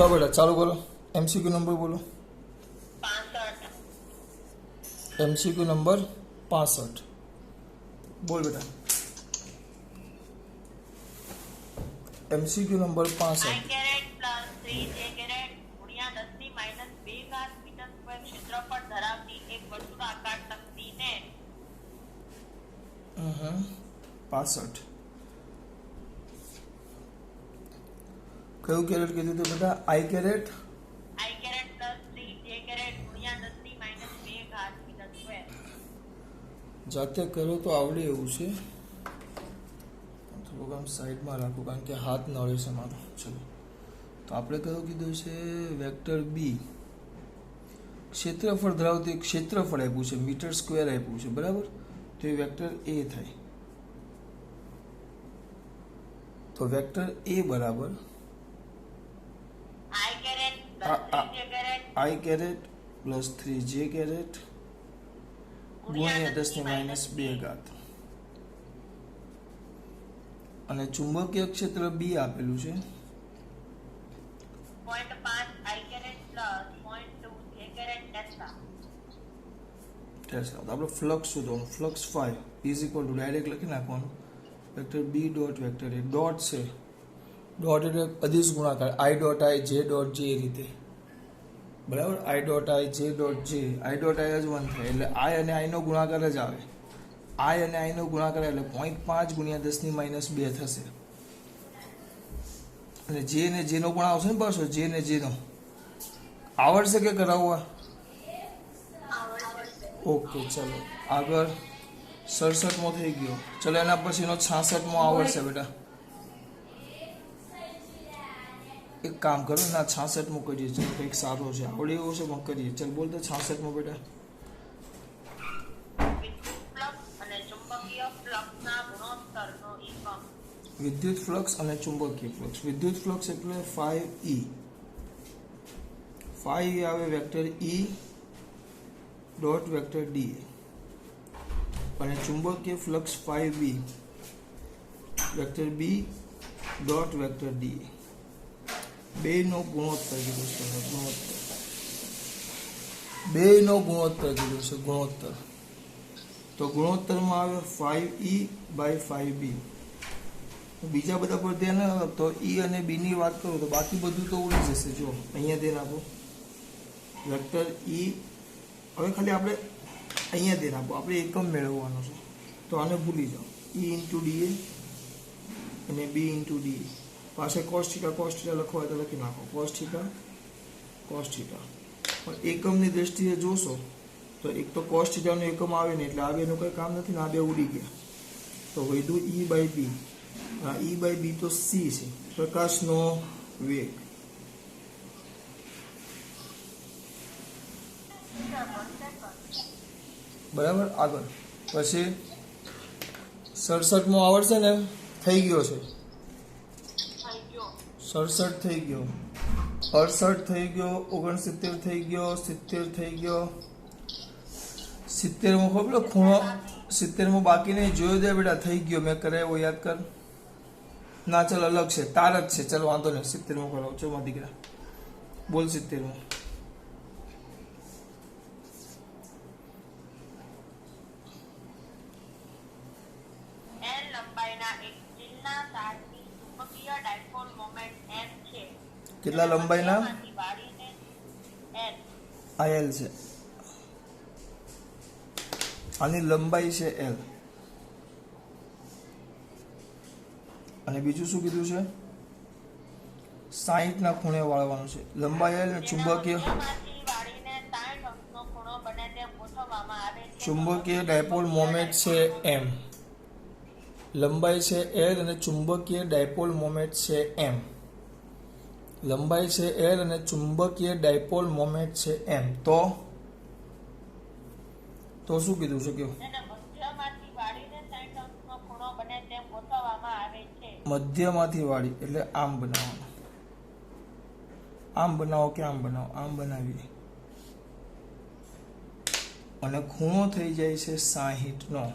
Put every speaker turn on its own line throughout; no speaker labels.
चलो बेटा चालू करो एमसीक्यू नंबर बोलो
65
एमसीक्यू नंबर 65 बोल बेटा MCQ number 65
I plus 3J ગુણ્યા 10 ની માઈનસ 2 ઘાત મીટર સ્ક્વેર ક્ષેત્રફળ ધરાવતી એક વર્તુળાકાર તકતીને
65 કયું કેરેટ કીધું હતું બેટા આઈ કેરેટ
I પ્લસ 3J ગુણ્યા 10 ની માઈનસ 2 ઘાત મીટર સ્ક્વેર.
જાતે કરો તો આવડે એવું છે થોડુંક આમ સાઈડમાં રાખો કારણ કે હાથ નળે છે મારો ચલો તો આપણે કયું કીધું છે વેક્ટર બી ક્ષેત્રફળ ધરાવતું એક ક્ષેત્રફળ આપ્યું છે મીટર સ્ક્વેર આપ્યું છે બરાબર તો એ વેક્ટર એ થાય તો વેક્ટર એ બરાબર
I
caret plus 3J caret ગુણ્યા 10 ની માઈનસ 2 ઘાત અને ચુંબકીય ક્ષેત્ર બી આપેલું છે
0.5 I plus 0.2 J tesla.
Tesla તો આપણે ફ્લક્સ શોધવાનું flux 5 is equal to direct લખી નાખવાનું vector B dot vector A dot છે ડોટ એટલે અદિશ ગુણાકાર આઈ ડોટ આઈ જે ડોટ જે એ રીતે બરાબર આઈ ડોટ આઈ જે ડોટ જે આઈ ડોટ આઈ જ 1 થાય એટલે આઈ અને આઈ નો ગુણાકાર જ આવે આઈ અને આઈ નો ગુણાકાર એટલે 0.5 ગુણ્યા 10 ની માઈનસ 2 થશે અને જે ને જે નો પણ આવશે ને પાછો જે ને જે નો આવડશે કે કરાવવા ઓકે ચલો આગળ 67મો થઈ ગયો ચલો એના પછીનો 66મો આવડશે બેટા એક કામ કરો ના 66મો કરીએ ચલો કંઈક સારો છે આવડે એવો છે પણ કરીએ ચલ બોલ તો 66મો બેટા
વિદ્યુત ફ્લક્સ અને ચુંબકીય એકમ.
વિદ્યુત ફ્લક્સ એટલે 5E 5 આવે vector E dot vector D અને ચુંબકીય flux 5B vector B dot vector D બે નો ગુણોત્તર કીધું છે ગુણોત્તર બે નો ગુણોત્તર કીધું છે ગુણોત્તર તો ગુણોત્તરમાં આવે 5E બાય 5B બીજા બધા પર ધ્યાન ના આપતો E અને B ની વાત કરું તો બાકી બધું તો ઉડી જશે જો અહીંયા ધ્યાન આપો વેક્ટર E હવે ખાલી આપણે અહીંયા ધ્યાન આપો આપણે એકમ મેળવવાનો છે તો આને ભૂલી જાઓ E ઇન્ટુ DA અને B ઇન્ટુ DA પાસે cos થીટા લખવા હોય તો લખી નાખો cos થીટા પણ એકમની દ્રષ્ટિએ જોશો તો એક તો cos થીટાનો એકમ આવે ને એટલે આ બેનું કંઈ કામ નથી ને આ બે ઉડી ગયા તો વધ્યું E by B E by B તો C છે પ્રકાશનો વેગ બરાબર આગળ પછી 67મો આવડશે ને થઈ ગયો છે 67 થઈ ગયો 68 થઈ ગયો 69 થઈ ગયો 70 થઈ ગયો 70મો ખબર ખૂણો 70મો બાકી નહીં જોયો દે બેટા થઈ ગયો મેં કરાવ્યો યાદ કર ના ચાલ અલગ છે તાર જ છે ચાલ વાંધો નહીં 70મો કરો ચો માં દીકરા બોલ 70મો કેટલા લંબાઈના L છે આની લંબાઈ છે L અને બીજું શું કીધું છે 60 ના ખૂણે વાળવાનું છે લંબાઈ L અને ચુંબકીય ડાયપોલ મોમેન્ટ છે M લંબાઈ છે L અને ચુંબકીય ડાયપોલ મોમેન્ટ છે M લંબાઈ છે L અને ચુંબકીય ડાયપોલ મોમેન્ટ છે M તો શું કીધું છે કેવું મધ્યમાંથી વાળી એટલે આમ બનાવવાનું આમ બનાવો કે આમ બનાવો આમ બનાવીએ અને ખૂણો થઈ જાય છે 60 નો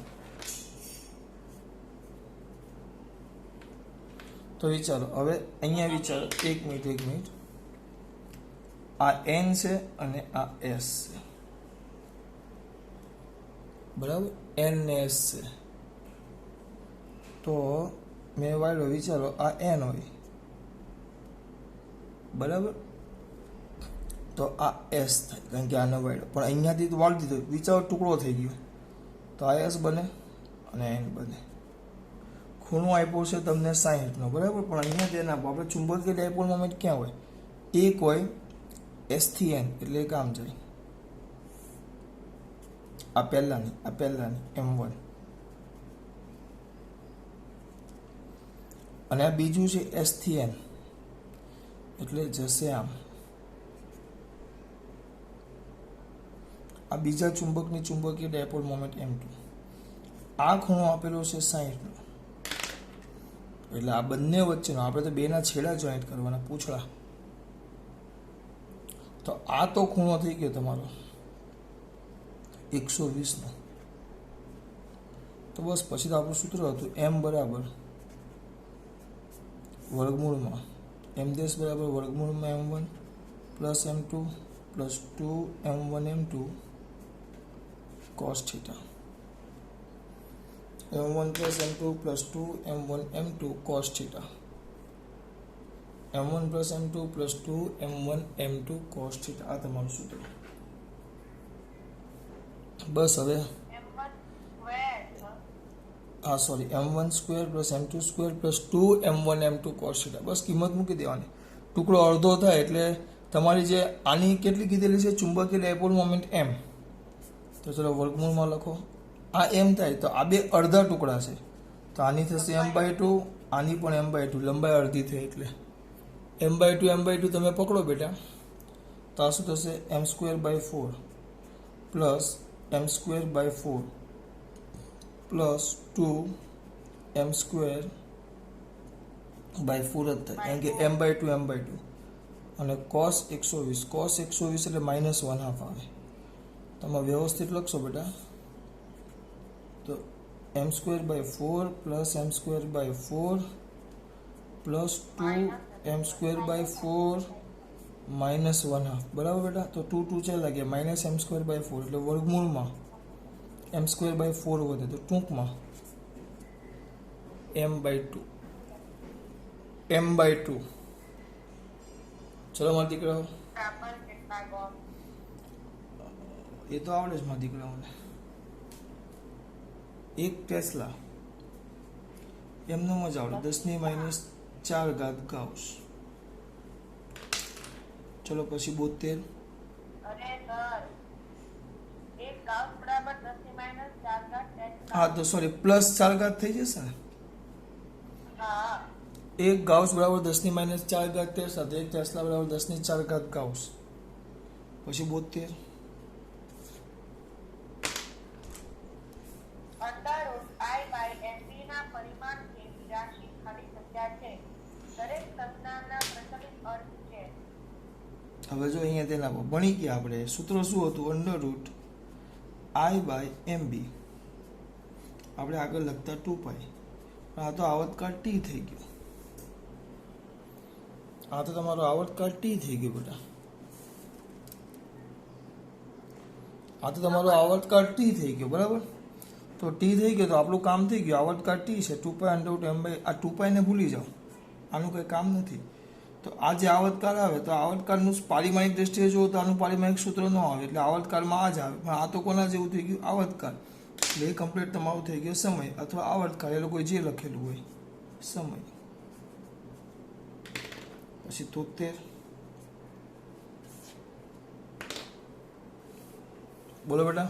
તો વિચારો હવે અહીંયા વિચારો એક મિનિટ આ N છે અને આ S છે, બરાબર, N ને S છે. તો મેં વાળ્યો, વિચારો આ N હોય, બરાબર, તો આ S થાય, કારણ કે આને વાળ્યો, પણ અહીંયાથી તો વાળી દીધો, વિચારો ટુકડો થઈ ગયો, તો આ S બને અને N બને. ખૂણો આપ્યો છે તમને 60 નો, બરાબર, પણ અહીંયા તે ના આપણે ચુંબકીય ડાયપોલ મોમેન્ટ ક્યાં હોય? એક હોય S થી N, એટલે એક આમ જાય, આ પહેલાની M1, અને આ બીજું છે S થી N, એટલે જશે આમ. આ બીજા ચુંબકની ચુંબકીય ડાયપોલ મોમેન્ટ M2. આ ખૂણો આપેલો છે 60 નો, એટલે આ બંને વચ્ચેનો, આપણે તો બેના છેડા જોઈન્ટ કરવાના, પૂછડા. તો આ તો ખૂણો થઈ ગયો તમારો 120 નો. તો બસ પછી તો આપણું સૂત્ર હતું M બરાબર વર્ગમૂળમાં M' બરાબર વર્ગમૂળમાં M1 plus M2 plus 2M1 M2 cos θ. M1 plus M2 plus 2M1 M2 cos θ. M1 plus M2 plus 2M1 M2 cos θ. આ તમારું સૂત્ર. બસ હવે હા sorry M1 square plus M2 square plus 2M1 M2 cos θ. બસ કિંમત મૂકી દેવાની. ટુકડો અડધો થાય એટલે તમારી જે આની કેટલી કીધેલી છે ચુંબકીય ડાયપોલ મોમેન્ટ M, તો ચલો વર્ગમૂળમાં લખો. આ M થાય તો આ બે અડધા ટુકડા છે, તો આની થશે M/2, આની પણ M/2, લંબાઈ અડધી થઈ એટલે M/2 તમે પકડો બેટા, તો આ શું થશે M²/4 plus M²/4 plus 2M²/4 જ થાય, કારણ કે M/2 અને cos 120 એટલે -1/2 આવે. તમે વ્યવસ્થિત લખશો બેટા, તો M²/4 plus M²/4 plus 2M²/4 -1/2, બરાબર બેટા. તો 2 ચાલ્યા ગયા, માઇનસ M²/4 એટલે વર્ગમૂળમાં M²/4 વધે, તો ટૂંકમાં M/2. ચલો મારા દીકરાઓ, એ તો આવડે જ મારા દીકરાઓને. 1 ટેસ્લા એમનો જ આવડે, 10⁻⁴ ગાઉસ. ચલો પછી 72. હા તો સોરી પ્લસ 4 થઈ જશે ને. 1 ગાઉસ બરાબર 10⁻⁴ ટેસ્લા, તો 1 ટેસ્લા બરાબર 10⁴ ગાઉસ. પછી 72. હવે જો અહીંયા તેના ભણી ગયા આપણે, સૂત્ર શું હતું? √I/MB. આપણે આગળ લખતા 2π, પણ આ તો આવર્તકાળ T થઈ ગયો. આ તો તમારો આવર્તકાળ T થઈ ગયો બેટા. આ તો તમારો આવર્તકાળ T થઈ ગયો, બરાબર. તો T થઈ ગયો તો આપણું કામ થઈ ગયું. આવર્તકાળ T છે, 2π √MB. આ 2π ને ભૂલી જાઓ, આનું કંઈ કામ નથી. તો આ જે આવર્તકાળ આવે, તો આવર્તકાળનું પારિમાણિક દ્રષ્ટિએ જુઓ તો આનું પારિમાણિક સૂત્ર ન આવે, એટલે આવર્તકાળમાં આ જ આવે. પણ આ તો કોના જેવું થઈ ગયું? આવર્તકાળ. એટલે એ કમ્પ્લીટ તમારું થઈ ગયો સમય અથવા આવર્તકાળ, એ લોકોએ જે લખેલું હોય સમય. પછી 73. બોલો બેટા.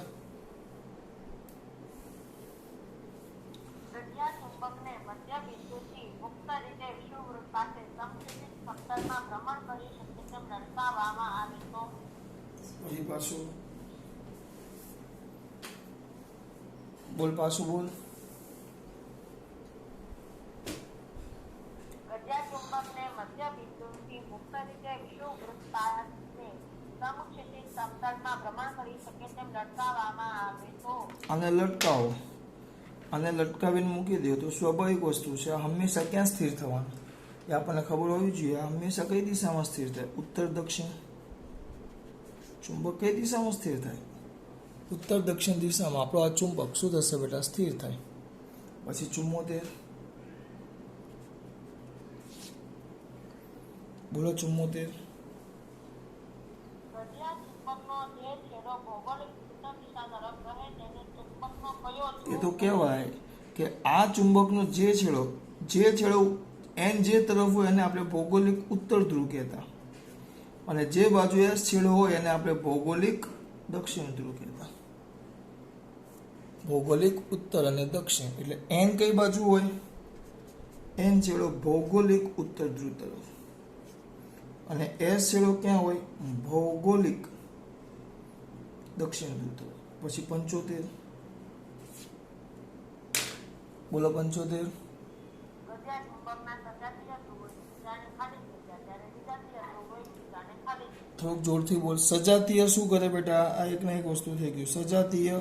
પછી પાછું બોલ, પાછું બોલ.
ચુંબકને મધ્ય બિંદુથી મુક્ત રીતે વિષુવવૃત્ત પાસે સમક્ષિતિજ સમતલમાં ભ્રમણ કરી શકે તેમ લટકાવવામાં આવે તો
આને લટકાવો, આને લટકાવીને મૂકી દો તો સ્વાભાવિક વસ્તુ છે. આ હંમેશા ક્યાં સ્થિર થવાનું એ આપણને ખબર હોવી જોઈએ. આ હંમેશા કઈ દિશામાં સ્થિર થાય? ઉત્તર દક્ષિણ. ચુંબક કઈ દિશામાં સ્થિર થાય? ઉત્તર દક્ષિણ દિશામાં આપણો આ ચુંબક શું થશે બેટા? સ્થિર થાય. પછી 74 બોલો 74.
પ્રજા ચુંબકનો જે છેડો ભૌગોલિક ઉત્તર દિશા તરફ રહે તેને ચુંબકનો કયો
એ તો કહેવાય કે આ ચુંબકનો જે છેડો એન જે તરફ હોય એને આપણે ભૌગોલિક ઉત્તર ધ્રુવ કહેતા, અને જે બાજુ એસ છેડો હોય એને આપણે ભૌગોલિક દક્ષિણ ધ્રુવ કહેતા. ભૌગોલિક ઉત્તર અને દક્ષિણ એટલે એન કઈ બાજુ હોય? એન છેડો ભૌગોલિક ઉત્તર ધ્રુવ તરફ, અને એસ છેડો ક્યાં હોય? ભૌગોલિક દક્ષિણ ધ્રુવ તરફ. પછી 75 બોલો 75.
પ્રજા ચુંબકના સજાતીય ધ્રુવો દિશાને ખાલી જગ્યા જ્યારે વિજાતીય ધ્રુવો દિશાને ખાલી જગ્યા.
થોડુંક જોરથી બોલ. સજાતીય શું કરે બેટા? આ એક ને એક વસ્તુ થઈ ગયું. સજાતીય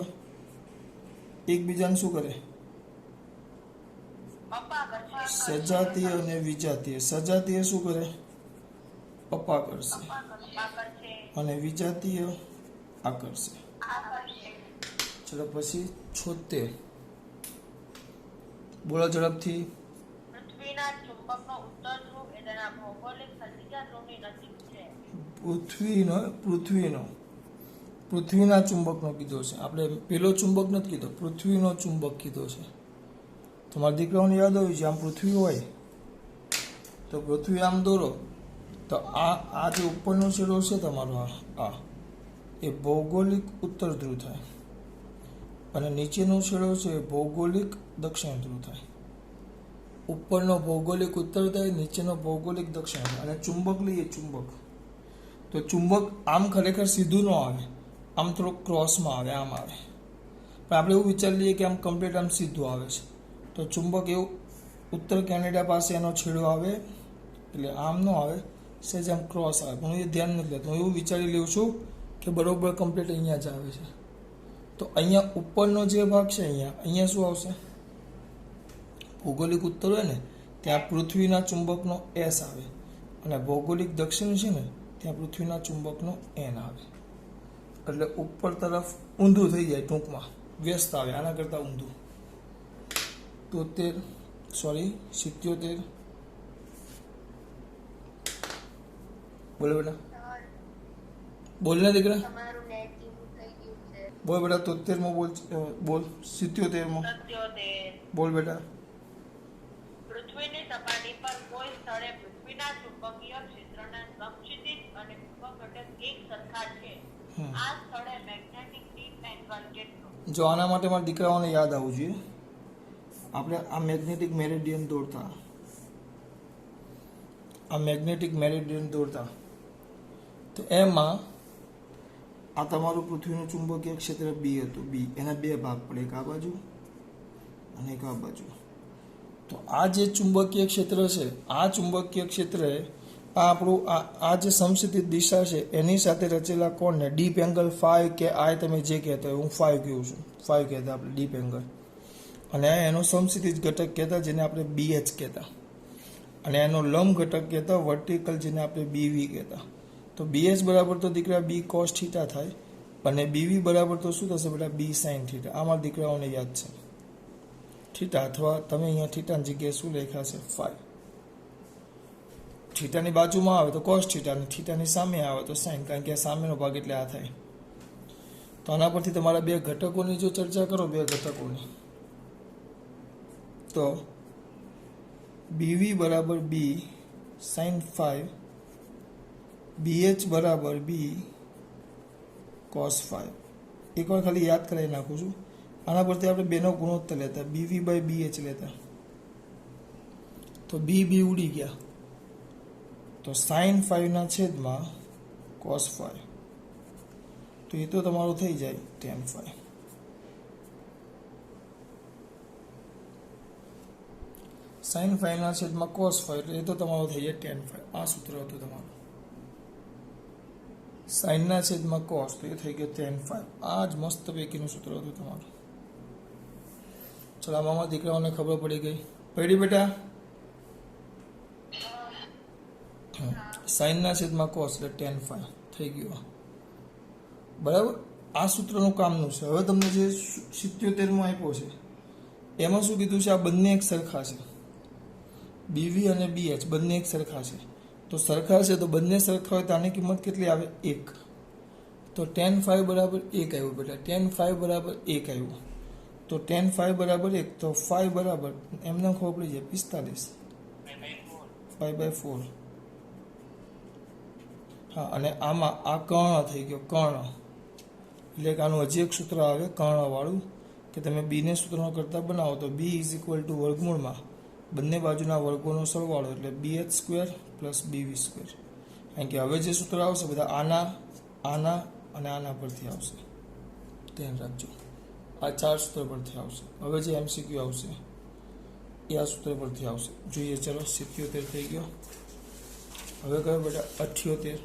એકબીજાને શું કરે?
પપ્પા કરશે
સજાતીય અને વિજાતીય. સજાતીય શું કરે? પપ્પા કરશે,
પપ્પા કરશે
અને વિજાતીય આકર્ષે.
આ કરશે.
ચલો પછી 76 બોલો ઝડપથી.
પૃથ્વીના ચુંબકનો ઉત્તર ધ્રુવ એ તેના ભૌગોલિક ત્રીજા ધ્રુવની નજીક છે.
પૃથ્વીના ચુંબકનો કીધો છે આપણે. પેલો ચુંબક નથી કીધો, પૃથ્વીનો ચુંબક કીધો છે. તમારા દીકરાઓને યાદ આવ્યું છે આમ પૃથ્વી હોય તો પૃથ્વી આમ દોરો તો આ જે ઉપરનો છેડો છે તમારો આ એ ભૌગોલિક ઉત્તર ધ્રુવ થાય, અને નીચેનો છેડો છે એ ભૌગોલિક દક્ષિણ ધ્રુવ થાય. ઉપરનો ભૌગોલિક ઉત્તર થાય, નીચેનો ભૌગોલિક દક્ષિણ થાય. અને ચુંબક લઈએ ચુંબક, તો ચુંબક આમ ખરેખર સીધું ન આવે, આમ થોડુંક ક્રોસમાં આવે, આમ આવે. પણ આપણે એવું વિચારી લઈએ કે આમ કમ્પ્લીટ આમ સીધું આવે છે, તો ચુંબક એવું ઉત્તર કેનેડા પાસે એનો છેડો આવે એટલે આમ ન આવે, સહેજ આમ ક્રોસ આવે. પણ હું એ ધ્યાન નથી લેતો, હું એવું વિચારી લઉં છું કે બરોબર કમ્પ્લીટ અહીંયા જ આવે છે. તો અહીંયા ઉપરનો જે ભાગ છે અહીંયા શું આવશે? ભૌગોલિક ઉત્તર હોય ને ત્યાં પૃથ્વીના ચુંબકનો એસ આવે, અને ભૌગોલિક દક્ષિણ છે ને ત્યાં પૃથ્વીના ચુંબકનો એન આવે. એટલે ઉપર તરફ ઊંધું થઈ જાય, ટૂંકમાં વ્યસ્ત આવે, આના કરતાં ઊંધું. 77 બોલો બેટા, બોલ ને દીકરા,
તમારું નેટ ધીમું થઈ ગયું છે.
બોલ બેટા. 73 બોલ. 77
77
બોલ બેટા.
પૃથ્વીની સપાટી પર કોઈ સ્થળે પૃથ્વીના ચુંબકીય ક્ષેત્રના સમક્ષિતિજ અને ચુંબક ઘટક એક સરખા છે. આ સ્થળે મેગ્નેટિક ડીપ એંગલ કેટલો?
જો આના માટે મારા દીકરાઓને યાદ આવવું જોઈએ. આપણે આ મેગ્નેટિક મેરિડિયન દોરતા તો એમાં આ તમારું પૃથ્વીનું ચુંબકીય ક્ષેત્ર બી હતું. બી એના બે ભાગ પડે, એક આ બાજુ અને એક આ બાજુ. તો આ જે ચુંબકીય ક્ષેત્ર છે, આ ચુંબકીય ક્ષેત્રે આપણું આ જે સમક્ષિતિજ દિશા છે એની સાથે રચેલા કોણને ડીપ એંગલ ફાઈ કે આઈ તમે જે કહેતા હોય, હું ફાઈ કહું છું, ફાઈ કહેતા આપણે ડીપ એંગલ, અને એનો સમક્ષિતિજ ઘટક કહેતા જેને આપણે BH કહેતા, અને એનો લંબ ઘટક કહેતા વર્ટિકલ જેને આપણે BV કહેતા. તો BH બરાબર તો દીકરા B cos થીટા થાય, અને BV બરાબર તો શું થશે બેટા? B sin theta. આ મારા દીકરાઓને યાદ છે. થીટા, અથવા તમે અહીંયા થીટાની જગ્યાએ શું લખ્યા છે? ફાઈ. થીટાની બાજુમાં આવે તો કોસ થીટા, અને થીટાની સામે આવે તો સાઇન, કારણ કે આ સામેનો ભાગ એટલે આ થાય. તો આના પરથી તમારા બે ઘટકોની જો ચર્ચા કરો, બે ઘટકોની, તો BV બરાબર B sin 5, BH બરાબર B cos 5. એકવાર ખાલી યાદ કરાવી નાખું છું. આના પરથી આપણે બેનો ગુણોત્તર લેતા, BV બાય BH લેતા, તો B ઉડી ગયા, તો sin 5 ના છેદમાં cos 5, તો એ તો તમારું થઈ જાય tan 5. sin 5 ના છેદમાં cos 5, એટલે એ તો તમારું થઈ જાય tan 5. આ સૂત્ર હતું તમારું. sin ના છેદમાં cos, તો એ થઈ ગયો tan 5. આ જ મસ્ત પૈકીનું સૂત્ર હતું તમારું. ચલો મામા દીકરાઓને ખબર પડી ગઈ? પડી બેટા? sin ના છેદમાં cos એટલે tan 5 થઈ ગયું. બરાબર, આ સૂત્રનું કામનું છે. હવે તમને જે 77માં આપ્યો છે એમાં શું કીધું છે? આ બંને એક સરખા છે, બીવી અને બીએચ બંને એક સરખા છે. તો સરખા છે તો બંને સરખા હોય તો આની કિંમત કેટલી આવે? 1. તો tan phi બરાબર 1 આવ્યું બેટા, tan phi બરાબર 1 આવ્યું. તો tan phi બરાબર 1, તો phi બરાબર એમને ખબર પડી જાય 45 π/4. હા, અને આમાં આ કર્ણ થઈ ગયો, કર્ણ એટલે કે આનું હજી એક સૂત્ર આવે કર્ણવાળું, કે તમે બીને સૂત્રનો કરતા બનાવો તો b = વર્ગમૂળમાં બંને બાજુના વર્ગોનો સરવાળો એટલે bh² + bv². કારણ કે હવે જે સૂત્ર આવશે બધા આના, આના અને આના પરથી આવશે, ધ્યાન રાખજો. આ 4 સૂત્ર પરથી આવશે. હવે જે MCQ આવશે એ આ સૂત્ર પરથી આવશે. જોઈએ, ચલો 77 થઈ ગયો. હવે કયો બેટા? 78.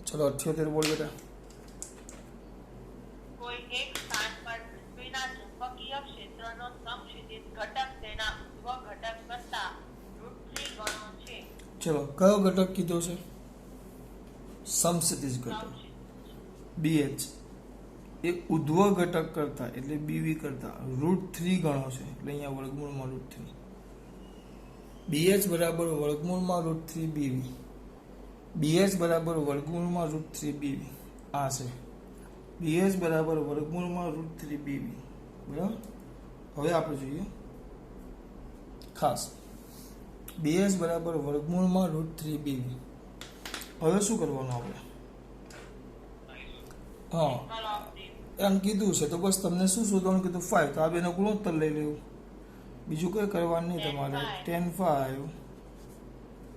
ચલો 78 બોલ બેટા.
કોઈ એક સ્થાન પર પૃથ્વીના ચુંબકીય ક્ષેત્રનો સમક્ષિતિજ ઘટક તેના ઉદ્ભવ ઘટક કરતા √3 ગણો છે.
ચલો, કયો ઘટક કીધો છે? સમક્ષિતિજ ઘટક BH એ ઉદ્ભવ ઘટક કરતા એટલે BV કરતા √3 ગણો છે. એટલે અહીંયા વર્ગમૂળમાં √3. BH બરાબર વર્ગમૂળમાં √3 BV. BH બરાબર વર્ગમૂળમાં √3 BV. આ છે BH બરાબર વર્ગમૂળમાં √3 BV. બરાબર. હવે આપણે જોઈએ ખાસ BH બરાબર વર્ગમૂળમાં √3 BV. હવે શું કરવાનું આપણે? હા, એમ કીધું છે તો બસ તમને શું શોધવાનું કીધું? 5. તો આ બેનો ગુણોત્તર લઈ લેવું, બીજું કંઈ કરવાનું નહીં તમારે. tan phi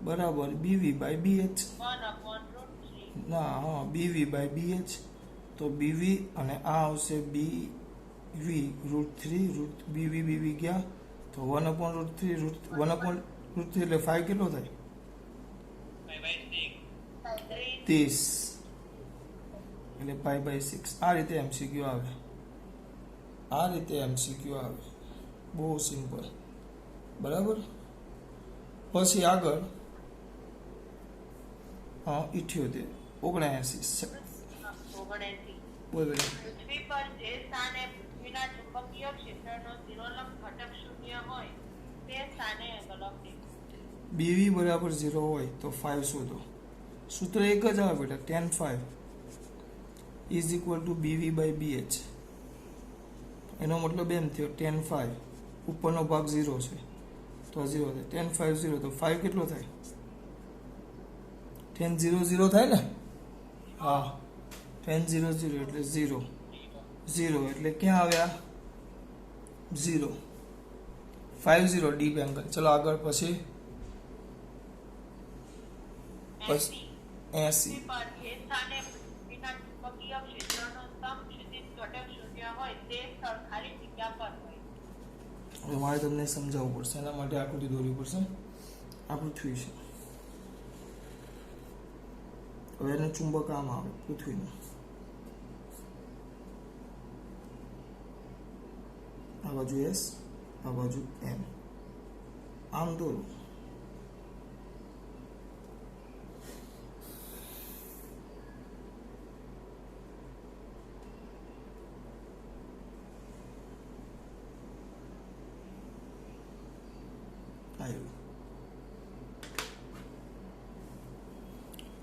બરાબર BV/BH.
1/√3.
ના, હા, BV/BH. તો BV અને આ આવશે BV √3 BV ગયા તો 1/√3 1/√3 એટલે 5 કેટલો થાય? 30 એટલે π/6. આ રીતે MCQ આવે, આ રીતે MCQ આવે. બહુ સિમ્પલ. બરાબર. પછી આગળ 78 79 બોલ બેટા.
પૃથ્વી પર જે સ્થાને પૃથ્વીના ચુંબકીય ક્ષેત્રનો ઝીરોલંબ ઘટક 0 હોય તે સ્થાને ગલમ
BV બરાબર 0 હોય તો 5 શોધો. સૂત્ર એક જ આવે બેટા, tan phi = BV/BH. એનો મતલબ એમ થયો tan phi ઉપરનો ભાગ 0 છે તો 0 થાય. tan phi 0 તો 5 કેટલો થાય? tan 0 0 થાય ને? હા, tan 0 0 એટલે 0 0 એટલે ક્યાં આવ્યા? 0 50 ડીપ એંગલ. ચલો આગળ. પછી 80.
પૃથ્વી પર જે સ્થાને પૃથ્વીના ચુંબકીય ક્ષેત્રનો સમક્ષિતિજ ઘટક 0 હોય તે સ્થળ ખાલી જગ્યા પર હોય.
હવે મારે તમને સમજાવવું પડશે, એના માટે આકૃતિ દોરવી પડશે. આ પૃથ્વી છે, હવે એનું ચુંબક આમ આવે પૃથ્વીનું, આ બાજુ S, આ બાજુ M, આમ દોરો.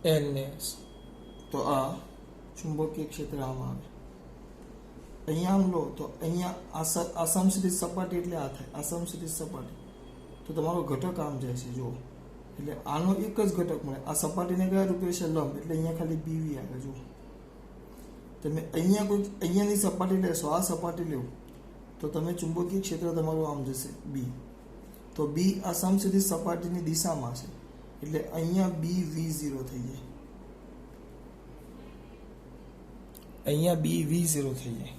NS. તો આ ચુંબકીય ક્ષેત્ર આમ આવે. અહીંયા આમ લો તો અહીંયા આ સમક્ષિતિજ સપાટી એટલે આ થાય, આ સમક્ષિતિજ સપાટી. તો તમારો ઘટક આમ જાય છે, જુઓ. એટલે આનો એક જ ઘટક મળે. આ સપાટીને કયા રૂપે છે? લંબ. એટલે અહીંયા ખાલી BV આવે. જુઓ, તમે અહીંયાની સપાટી લેશો, આ સપાટી લેવો તો તમે ચુંબકીય ક્ષેત્ર તમારું આમ જશે B. તો B આ સમક્ષિતિજ સપાટીની દિશામાં છે એટલે અહીંયા BV0 થઈ જાય. અહીંયા BV0 થઈ જાય,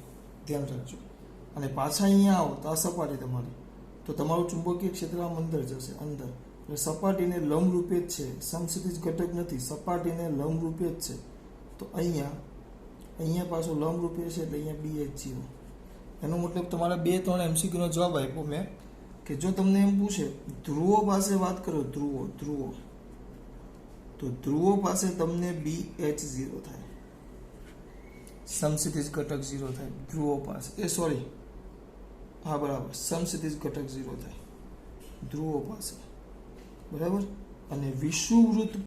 ધ્યાન રાખજો. અને પાછા અહીંયા આવો તો આ સપાટી તમારી, તો તમારું ચુંબકીય ક્ષેત્ર આમ અંદર જશે, અંદર. એટલે સપાટીને લંબ રૂપે જ છે, સમક્ષિતિજ ઘટક નથી, સપાટીને લંબ રૂપે જ છે. તો અહીંયા પાછું લંબ રૂપે છે એટલે અહીંયા BH0. એનો મતલબ તમારા 2-3 MCQ નો જવાબ આપ્યો મેં કે જો તમને એમ પૂછે ધ્રુવો પાસે વાત કરો, ધ્રુવો તો ધ્રુવો પાસે તમને BH0 થાય, સમસ્થિતિજ ઘટક 0 થાય ધ્રુવો પાસે, સોરી હા બરાબર, સમસ્થિતિજ ઘટક 0 થાય ધ્રુવો પાસે, બરાબર. અને વિષુવવૃત્ત